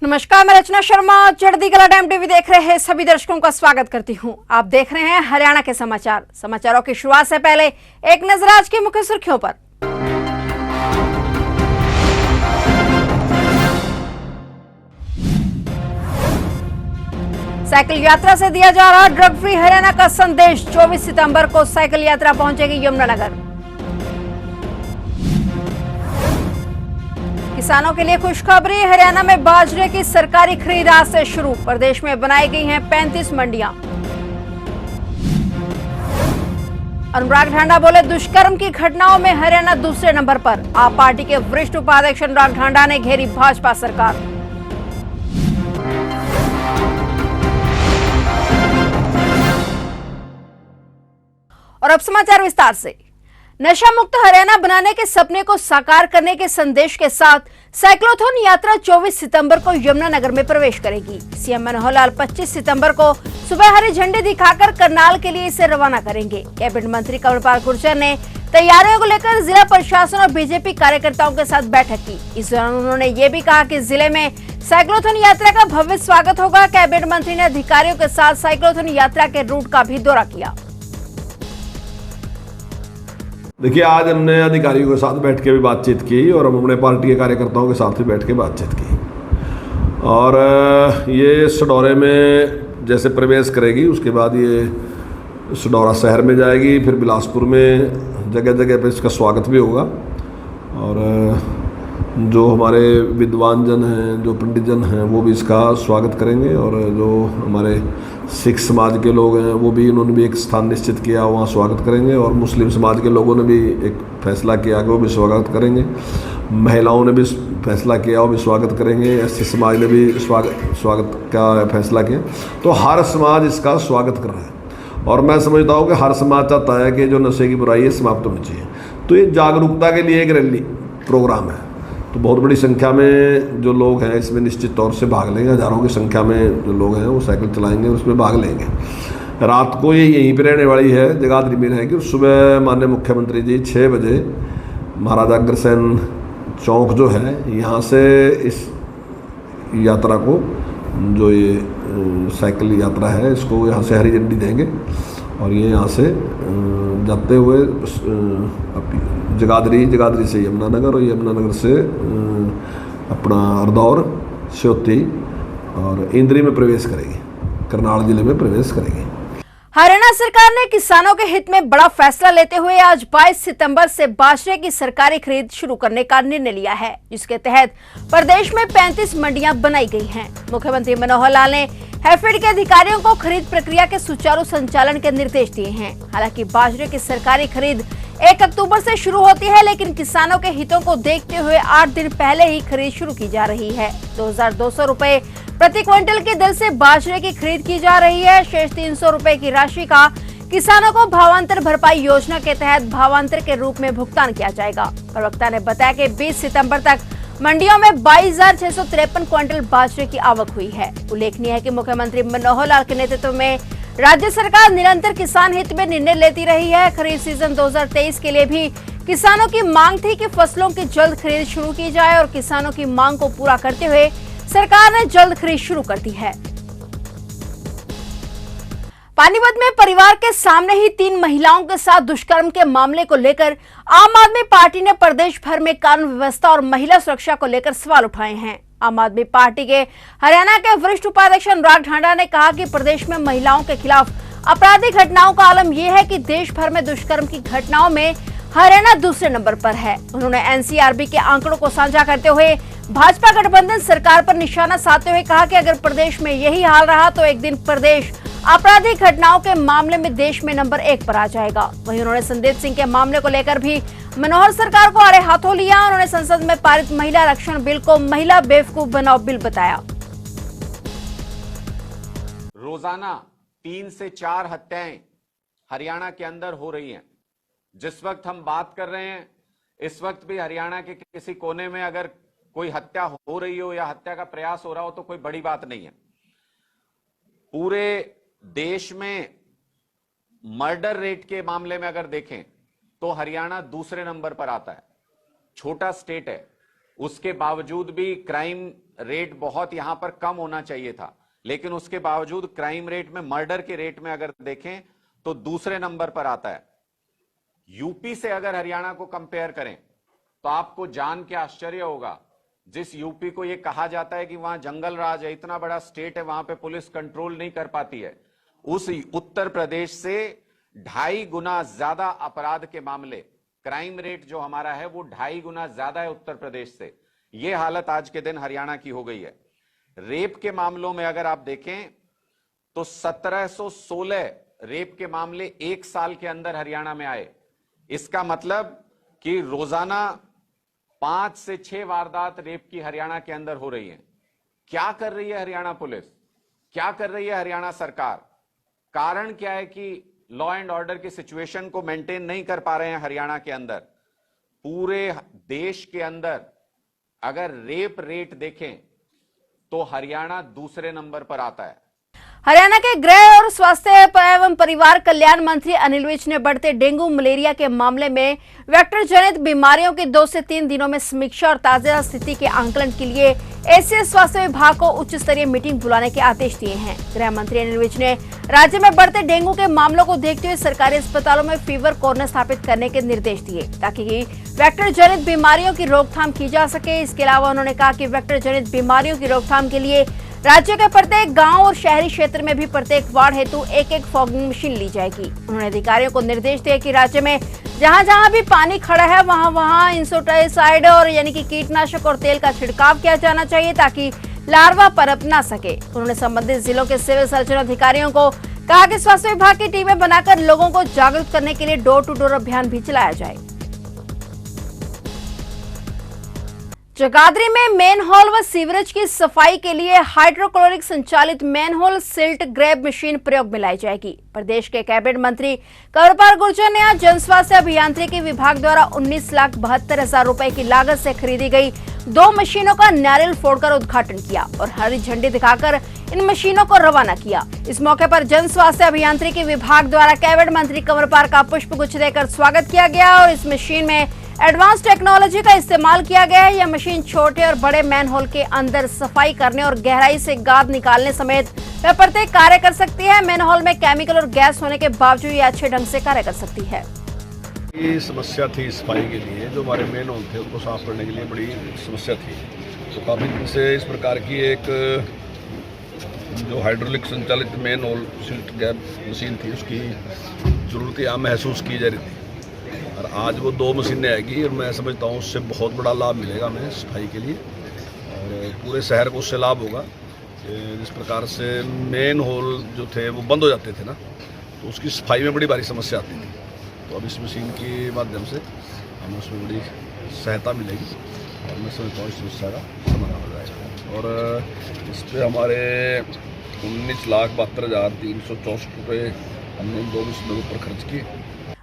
नमस्कार, मैं रचना शर्मा चढ़ती कला टाइम टीवी देख रहे हैं सभी दर्शकों का स्वागत करती हूं। आप देख रहे हैं हरियाणा के समाचार। समाचारों की शुरुआत से पहले एक नजर आज की मुख्य सुर्खियों पर। साइकिल यात्रा से दिया जा रहा ड्रग फ्री हरियाणा का संदेश। 24 सितंबर को साइकिल यात्रा पहुंचेगी यमुनानगर। किसानों के लिए खुशखबरी, हरियाणा में बाजरे की सरकारी खरीद आज से शुरू। प्रदेश में बनाई गई हैं 35 मंडियां। अनुराग ढांडा बोले, दुष्कर्म की घटनाओं में हरियाणा दूसरे नंबर पर। आप पार्टी के वरिष्ठ उपाध्यक्ष अनुराग ढांडा ने घेरी भाजपा सरकार। और अब समाचार विस्तार से। नशा मुक्त हरियाणा बनाने के सपने को साकार करने के संदेश के साथ साइक्लोथॉन यात्रा 24 सितंबर को यमुनानगर में प्रवेश करेगी। सीएम मनोहर लाल 25 सितंबर को सुबह हरी झंडी दिखाकर करनाल के लिए इसे रवाना करेंगे। कैबिनेट मंत्री कंवरपाल गुर्जर ने तैयारियों को लेकर जिला प्रशासन और बीजेपी कार्यकर्ताओं के साथ बैठक की। इस दौरान उन्होंने ये भी कहा कि जिले में साइक्लोथॉन यात्रा का भव्य स्वागत होगा। कैबिनेट मंत्री ने अधिकारियों के साथ साइक्लोथॉन यात्रा के रूट का भी दौरा किया। देखिए, आज हमने अधिकारियों के साथ बैठ के भी बातचीत की और हम अपने पार्टी के कार्यकर्ताओं के साथ भी बैठ के बातचीत की। और ये सडौरे में जैसे प्रवेश करेगी, उसके बाद ये सडौरा शहर में जाएगी, फिर बिलासपुर में जगह जगह पे इसका स्वागत भी होगा। और जो हमारे विद्वान जन हैं, जो पंडित जन हैं, वो भी इसका स्वागत करेंगे। और जो हमारे सिख समाज के लोग हैं, वो भी उन्होंने भी एक स्थान निश्चित किया, वहाँ स्वागत करेंगे। और मुस्लिम समाज के लोगों ने भी एक फैसला किया कि वो भी स्वागत करेंगे। महिलाओं ने भी फैसला किया, वो भी स्वागत करेंगे। एससी समाज ने भी स्वागत का फैसला किया। तो हर समाज इसका स्वागत कर रहा है। और मैं समझता हूँ कि हर समाज चाहता है कि जो नशे की बुराई है समाप्त होनी चाहिए। तो ये जागरूकता के लिए एक रैली प्रोग्राम है। तो बहुत बड़ी संख्या में जो लोग हैं इसमें निश्चित तौर से भाग लेंगे। हज़ारों की संख्या में जो लोग हैं वो साइकिल चलाएंगे, उसमें भाग लेंगे। रात को ये यहीं पे रहने वाली है, जगाधरी में रहेगी। और सुबह माननीय मुख्यमंत्री जी 6 बजे महाराजा अग्रसेन चौक जो है, यहाँ से इस यात्रा को, जो ये साइकिल यात्रा है, इसको यहाँ से हरी झंडी देंगे। और ये यहाँ से जाते हुए जगाधरी से यमुनानगर, और यमुनानगर से अपना हरदौर, स्योती और इंद्री में प्रवेश करेगी, करनाल जिले में प्रवेश करेगी। हरियाणा सरकार ने किसानों के हित में बड़ा फैसला लेते हुए आज 22 सितंबर से बाजरे की सरकारी खरीद शुरू करने का निर्णय लिया है, जिसके तहत प्रदेश में 35 मंडियां बनाई गई हैं। मुख्यमंत्री मनोहर लाल ने हैफेड के अधिकारियों को खरीद प्रक्रिया के सुचारू संचालन के निर्देश दिए हैं। हालांकि बाजरे की सरकारी खरीद 1 अक्टूबर से शुरू होती है, लेकिन किसानों के हितों को देखते हुए 8 दिन पहले ही खरीद शुरू की जा रही है। 2200 रुपए प्रति क्विंटल की दर से बाजरे की खरीद की जा रही है। शेष 300 रुपए की राशि का किसानों को भावांतर भरपाई योजना के तहत भावांतर के रूप में भुगतान किया जाएगा। प्रवक्ता ने बताया कि 20 सितंबर तक मंडियों में 22,653 क्विंटल बाजरे की आवक हुई है। उल्लेखनीय है कि मुख्यमंत्री मनोहर लाल के नेतृत्व में राज्य सरकार निरंतर किसान हित में निर्णय लेती रही है। खरीफ सीजन 2023 के लिए भी किसानों की मांग थी कि फसलों की जल्द खरीद शुरू की जाए, और किसानों की मांग को पूरा करते हुए सरकार ने जल्द खरीद शुरू कर दी है। पानीपत में परिवार के सामने ही 3 महिलाओं के साथ दुष्कर्म के मामले को लेकर आम आदमी पार्टी ने प्रदेश भर में कानून व्यवस्था और महिला सुरक्षा को लेकर सवाल उठाए हैं। आम आदमी पार्टी के हरियाणा के वरिष्ठ उपाध्यक्ष अनुराग ढांडा ने कहा कि प्रदेश में महिलाओं के खिलाफ आपराधिक घटनाओं का आलम यह है कि देश भर में दुष्कर्म की घटनाओं में हरियाणा दूसरे नंबर पर है। उन्होंने एनसीआरबी के आंकड़ों को साझा करते हुए भाजपा गठबंधन सरकार पर निशाना साधते हुए कहा कि अगर प्रदेश में यही हाल रहा तो एक दिन प्रदेश आपराधिक घटनाओं के मामले में देश में नंबर 1 पर आ जाएगा। वहीं उन्होंने संदीप सिंह के मामले को लेकर भी मनोहर सरकार को आड़े हाथों लिया। उन्होंने संसद में पारित महिला आरक्षण बिल को महिला बेवकूफ बनाओ बिल बताया। रोजाना 3 से 4 हत्याएं हरियाणा के अंदर हो रही हैं। जिस वक्त हम बात कर रहे हैं, इस वक्त भी हरियाणा के किसी कोने में अगर कोई हत्या हो रही हो या हत्या का प्रयास हो रहा हो तो कोई बड़ी बात नहीं है। पूरे देश में मर्डर रेट के मामले में अगर देखें तो हरियाणा दूसरे नंबर पर आता है। छोटा स्टेट है, उसके बावजूद भी क्राइम रेट बहुत यहां पर कम होना चाहिए था, लेकिन उसके बावजूद क्राइम रेट में, मर्डर के रेट में अगर देखें तो दूसरे नंबर पर आता है। यूपी से अगर हरियाणा को कंपेयर करें तो आपको जान के आश्चर्य होगा, जिस यूपी को यह कहा जाता है कि वहां जंगल राज है, इतना बड़ा स्टेट है, वहां पे पुलिस कंट्रोल नहीं कर पाती है, उस उत्तर प्रदेश से 2.5 गुना ज्यादा अपराध के मामले, क्राइम रेट जो हमारा है वो 2.5 गुना ज्यादा है उत्तर प्रदेश से। यह हालत आज के दिन हरियाणा की हो गई है। रेप के मामलों में अगर आप देखें तो 1716 रेप के मामले 1 साल के अंदर हरियाणा में आए। इसका मतलब कि रोजाना 5 से 6 वारदात रेप की हरियाणा के अंदर हो रही है। क्या कर रही है हरियाणा पुलिस, क्या कर रही है हरियाणा सरकार? कारण क्या है कि लॉ एंड ऑर्डर की सिचुएशन को मेंटेन नहीं कर पा रहे हैं हरियाणा के अंदर? पूरे देश के अंदर अगर रेप रेट देखें तो हरियाणा दूसरे नंबर पर आता है। हरियाणा के गृह और स्वास्थ्य एवं परिवार कल्याण मंत्री अनिल विज ने बढ़ते डेंगू मलेरिया के मामले में वेक्टर जनित बीमारियों की 2 से 3 दिनों में समीक्षा और ताजा स्थिति के आंकलन के लिए एसीएस स्वास्थ्य विभाग को उच्च स्तरीय मीटिंग बुलाने के आदेश दिए हैं। गृह मंत्री अनिल विज ने राज्य में बढ़ते डेंगू के मामलों को देखते हुए सरकारी अस्पतालों में फीवर कॉर्नर स्थापित करने के निर्देश दिए ताकि वेक्टर जनित बीमारियों की रोकथाम की जा सके। इसके अलावा उन्होंने कहा कि वेक्टर जनित बीमारियों की रोकथाम के लिए राज्य के प्रत्येक गांव और शहरी क्षेत्र में भी प्रत्येक वार्ड हेतु एक फॉगिंग मशीन ली जाएगी। उन्होंने अधिकारियों को निर्देश दिए कि राज्य में जहां जहां भी पानी खड़ा है वहां इंसेक्टिसाइड और यानी कि कीटनाशक और तेल का छिड़काव किया जाना चाहिए ताकि लार्वा पनप ना सके। उन्होंने संबंधित जिलों के सिविल सर्जन अधिकारियों को कहा कि स्वास्थ्य विभाग की टीमें बनाकर लोगों को जागरूक करने के लिए डोर टू डोर अभियान भी चलाया जाए। जगाधरी में मेनहोल व सीवरेज की सफाई के लिए हाइड्रोक्लोरिक संचालित मेनहोल सिल्ट ग्रैब मशीन प्रयोग में लाई जाएगी। प्रदेश के कैबिनेट मंत्री कंवरपाल गुर्जर ने आज जनस्वास्थ्य अभियांत्रिकी विभाग द्वारा 19,72,000 रुपए की लागत से खरीदी गई 2 मशीनों का नारियल फोड़कर उद्घाटन किया और हरी झंडी दिखाकर इन मशीनों को रवाना किया। इस मौके पर जन स्वास्थ्य अभियांत्रिकी विभाग द्वारा कैबिनेट मंत्री कंवरपाल का पुष्प गुच्छ देकर स्वागत किया गया और इस मशीन में एडवांस टेक्नोलॉजी का इस्तेमाल किया गया है। यह मशीन छोटे और बड़े मैनहोल के अंदर सफाई करने और गहराई से गाद निकालने समेत वह प्रत्येक कार्य कर सकती है। मैनहोल में केमिकल और गैस होने के बावजूद यह अच्छे ढंग से कार्य कर सकती है। ये समस्या थी सफाई के लिए, जो हमारे मेन होल थे उनको साफ करने के लिए बड़ी समस्या थी। तो काफ़ी दिन से इस प्रकार की एक जो हाइड्रोलिक संचालित main whole silt gap machine थी उसकी ज़रूरत यहाँ महसूस की जा रही थी और आज वो 2 मशीनें आएगी और मैं समझता हूँ उससे बहुत बड़ा लाभ मिलेगा हमें सफाई के लिए और पूरे शहर को उससे लाभ होगा। जिस प्रकार से मेन होल जो थे वो बंद हो जाते थे ना, तो उसकी सफाई में बड़ी भारी समस्या आती थी। तो अब इस मशीन के माध्यम से हमें उसमें बड़ी सहायता मिलेगी और मैं समझता हूँ इस समस्या का समाधान हो जाएगा। और इस पर हमारे 19,72,364 रुपये हमने इन 2 मशीनों के ऊपर खर्च किए।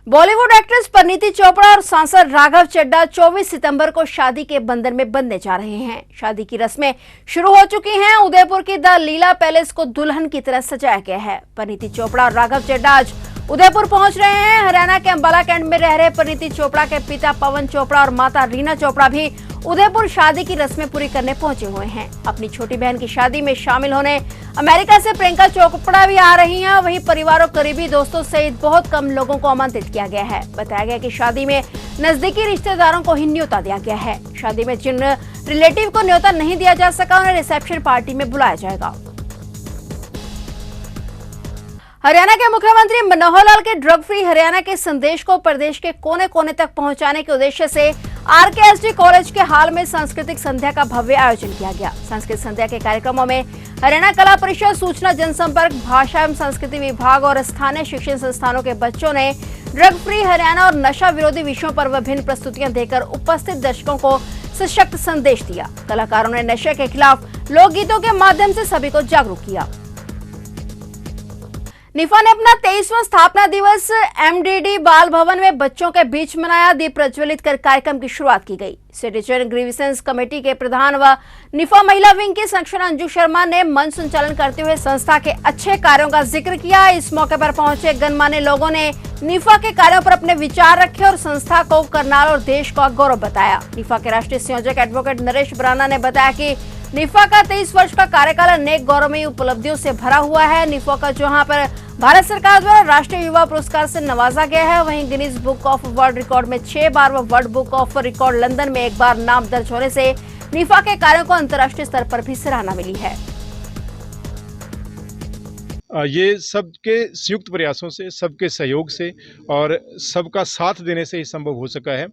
बॉलीवुड एक्ट्रेस परिणीति चोपड़ा और सांसद राघव चड्ढा 24 सितंबर को शादी के बंधन में बंधने जा रहे हैं। शादी की रस्में शुरू हो चुकी हैं। उदयपुर की द लीला पैलेस को दुल्हन की तरह सजाया गया है। परिणीति चोपड़ा और राघव चड्ढा आज उदयपुर पहुंच रहे हैं। हरियाणा के अंबाला कैंट में रह रहे परिणीति चोपड़ा के पिता पवन चोपड़ा और माता रीना चोपड़ा भी उदयपुर शादी की रस्में पूरी करने पहुंचे हुए हैं। अपनी छोटी बहन की शादी में शामिल होने अमेरिका से प्रियंका चोपड़ा भी आ रही हैं। वहीं परिवार और करीबी दोस्तों सहित बहुत कम लोगों को आमंत्रित किया गया है। बताया गया कि शादी में नजदीकी रिश्तेदारों को ही न्योता दिया गया है। शादी में जिन रिलेटिव को न्योता नहीं दिया जा सका उन्हें रिसेप्शन पार्टी में बुलाया जाएगा। हरियाणा के मुख्यमंत्री मनोहर लाल के ड्रग फ्री हरियाणा के संदेश को प्रदेश के कोने कोने तक पहुंचाने के उद्देश्य से आरकेएसडी कॉलेज के हाल में सांस्कृतिक संध्या का भव्य आयोजन किया गया। सांस्कृतिक संध्या के कार्यक्रमों में हरियाणा कला परिषद, सूचना जनसंपर्क, भाषा एवं संस्कृति विभाग और स्थानीय शिक्षण संस्थानों के बच्चों ने ड्रग फ्री हरियाणा और नशा विरोधी विषयों पर विभिन्न प्रस्तुतियां देकर उपस्थित दर्शकों को सशक्त संदेश दिया। कलाकारों ने नशे के खिलाफ लोकगीतों के माध्यम से सभी को जागरूक किया। निफा ने अपना 23वां स्थापना दिवस एमडीडी बाल भवन में बच्चों के बीच मनाया। दीप प्रज्वलित कर कार्यक्रम की शुरुआत की गई। सिटीजन ग्रीवेंस कमेटी के प्रधान व निफा महिला विंग की संरक्षण अंजू शर्मा ने मंच संचालन करते हुए संस्था के अच्छे कार्यों का जिक्र किया। इस मौके पर पहुंचे गणमान्य लोगों ने निफा के कार्यों पर अपने विचार रखे और संस्था को करनाल और देश का गौरव बताया। निफा के राष्ट्रीय संयोजक एडवोकेट नरेश ब्राना ने बताया कि निफा का 23 वर्ष का कार्यकाल अनेक गौरवमयी उपलब्धियों से भरा हुआ है। निफा का जहां पर भारत सरकार द्वारा राष्ट्रीय युवा पुरस्कार से नवाजा गया है, वहीं Guinness book of world record में 6 बार व world book of record London में 1 बार नाम दर्ज होने से निफा के कार्यों को अंतर्राष्ट्रीय स्तर पर भी सराहना मिली है। ये सबके संयुक्त प्रयासों से, सबके सहयोग से और सबका साथ देने से ही संभव हो सका है।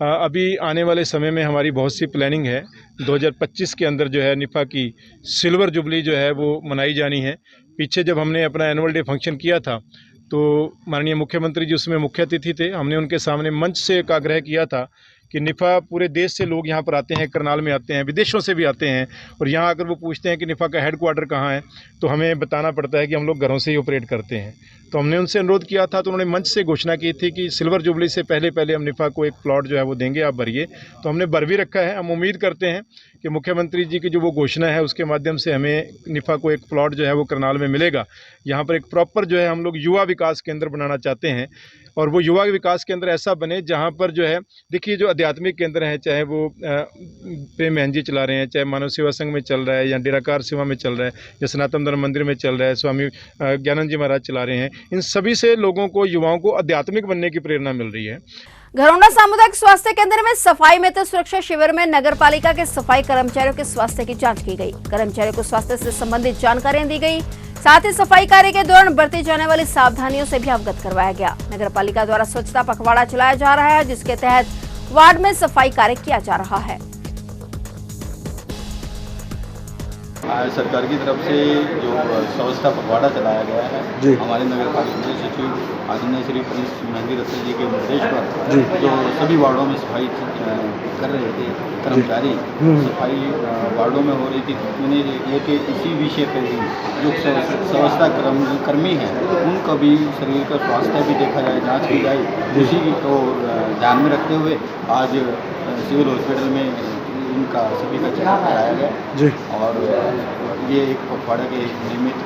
अभी आने वाले समय में हमारी बहुत सी प्लानिंग है। 2025 के अंदर जो है निफा की सिल्वर जुबली जो है वो मनाई जानी है। पीछे जब हमने अपना एनुअल डे फंक्शन किया था तो माननीय मुख्यमंत्री जी उसमें मुख्य अतिथि थे। हमने उनके सामने मंच से एक आग्रह किया था कि निफा पूरे देश से लोग यहाँ पर आते हैं, करनाल में आते हैं, विदेशों से भी आते हैं और यहाँ आकर वो पूछते हैं कि निफा का हेडक्वार्टर कहाँ है, तो हमें बताना पड़ता है कि हम लोग घरों से ही ऑपरेट करते हैं। तो हमने उनसे अनुरोध किया था तो उन्होंने मंच से घोषणा की थी कि सिल्वर जुबली से पहले हम निफा को एक प्लॉट जो है वो देंगे, आप भरिए। तो हमने भर भी रखा है। हम उम्मीद करते हैं कि मुख्यमंत्री जी की जो वो घोषणा है उसके माध्यम से हमें निफा को एक प्लॉट जो है वो करनाल में मिलेगा। यहाँ पर एक प्रॉपर जो है हम लोग युवा विकास केंद्र बनाना चाहते हैं और वो युवा विकास केंद्र ऐसा बने जहाँ पर जो है, देखिए जो आध्यात्मिक केंद्र हैं, चाहे वो प्रेम बहन जी चला रहे हैं, चाहे मानव सेवा संघ में चल रहा है या निराकार सेवा में चल रहा है या सनातन धर्म मंदिर में चल रहा है, स्वामी ज्ञानंद जी महाराज चला रहे हैं, इन सभी से लोगों को, युवाओं को आध्यात्मिक बनने की प्रेरणा मिल रही है। घरौंडा सामुदायिक स्वास्थ्य केंद्र में सफाई मित्र सुरक्षा शिविर में नगर पालिका के सफाई कर्मचारियों के स्वास्थ्य की जांच की गई। कर्मचारियों को स्वास्थ्य से संबंधित जानकारियां दी गई, साथ ही सफाई कार्य के दौरान बरती जाने वाली सावधानियों से भी अवगत करवाया गया। नगर पालिका द्वारा स्वच्छता पखवाड़ा चलाया जा रहा है, जिसके तहत वार्ड में सफाई कार्य किया जा रहा है। सरकार की तरफ से जो स्वच्छता पखवाड़ा चलाया गया है, हमारे नगर पालिका सचिव आदरणीय श्री प्रिंस मेहंदी रत्न जी के निर्देश पर जो सभी वार्डों में सफाई कर रहे थे कर्मचारी, सफाई वार्डों में हो रही थी। उन्हें एक इसी विषय पर ही जो स्वच्छता कर्मी हैं उनका भी शरीर का स्वास्थ्य भी देखा जाए, जाँच की जाए, उसी को ध्यान में रखते हुए आज सिविल हॉस्पिटल में उनका सभी का चेकअप कराया गया और ये एक पखवाड़ा के नियमित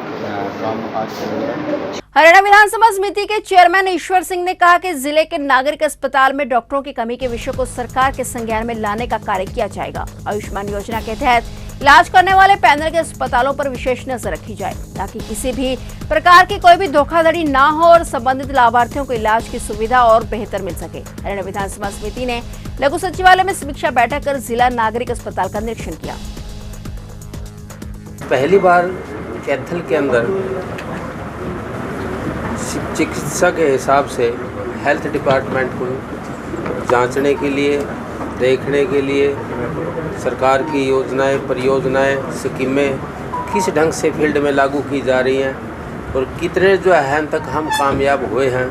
काम आज कर रहा है। हरियाणा विधानसभा समिति के चेयरमैन ईश्वर सिंह ने कहा कि जिले के नागरिक अस्पताल में डॉक्टरों की कमी के विषय को सरकार के संज्ञान में लाने का कार्य किया जाएगा। आयुष्मान योजना के तहत इलाज करने वाले पैनल के अस्पतालों पर विशेष नजर रखी जाए ताकि किसी भी प्रकार की कोई भी धोखाधड़ी ना हो और संबंधित लाभार्थियों को इलाज की सुविधा और बेहतर मिल सके। हरियाणा विधानसभा समिति ने लघु सचिवालय में समीक्षा बैठक कर जिला नागरिक अस्पताल का निरीक्षण किया। पहली बार कैथल के अंदर चिकित्सा के हिसाब से हेल्थ डिपार्टमेंट को जांचने के लिए, देखने के लिए सरकार की योजनाएं, परियोजनाएं, स्कीमें किस ढंग से फील्ड में लागू की जा रही हैं और कितने जो है तक हम कामयाब हुए हैं,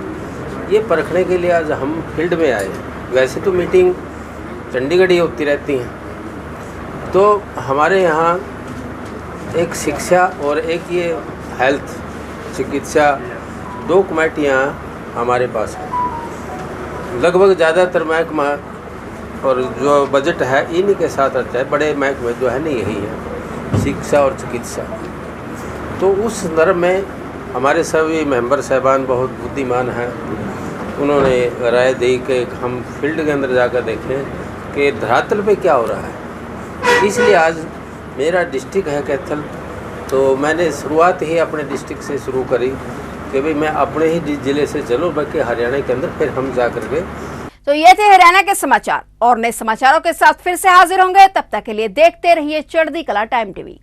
ये परखने के लिए आज हम फील्ड में आए। वैसे तो मीटिंग चंडीगढ़ ही होती रहती हैं, तो हमारे यहाँ एक शिक्षा और एक ये हेल्थ चिकित्सा 2 कमेटियाँ हमारे पास हैं। लगभग ज़्यादातर महकमा और जो बजट है इन्हीं के साथ रहता है। बड़े महकमे जो है ना यही है, शिक्षा और चिकित्सा। तो उस संदर्भ में हमारे सभी मेंबर साहबान बहुत बुद्धिमान हैं। उन्होंने राय दी कि हम फील्ड के अंदर जाकर देखें कि धरातल पे क्या हो रहा है। इसलिए आज मेरा डिस्ट्रिक्ट है कैथल, तो मैंने शुरुआत ही अपने डिस्ट्रिक्ट से शुरू करी कि भाई मैं अपने ही ज़िले से चलो, बल्कि हरियाणा के अंदर फिर हम जा करके। तो ये थे हरियाणा के समाचार और नए समाचारों के साथ फिर से हाजिर होंगे। तब तक के लिए देखते रहिए चढ़ती कला टाइम टीवी।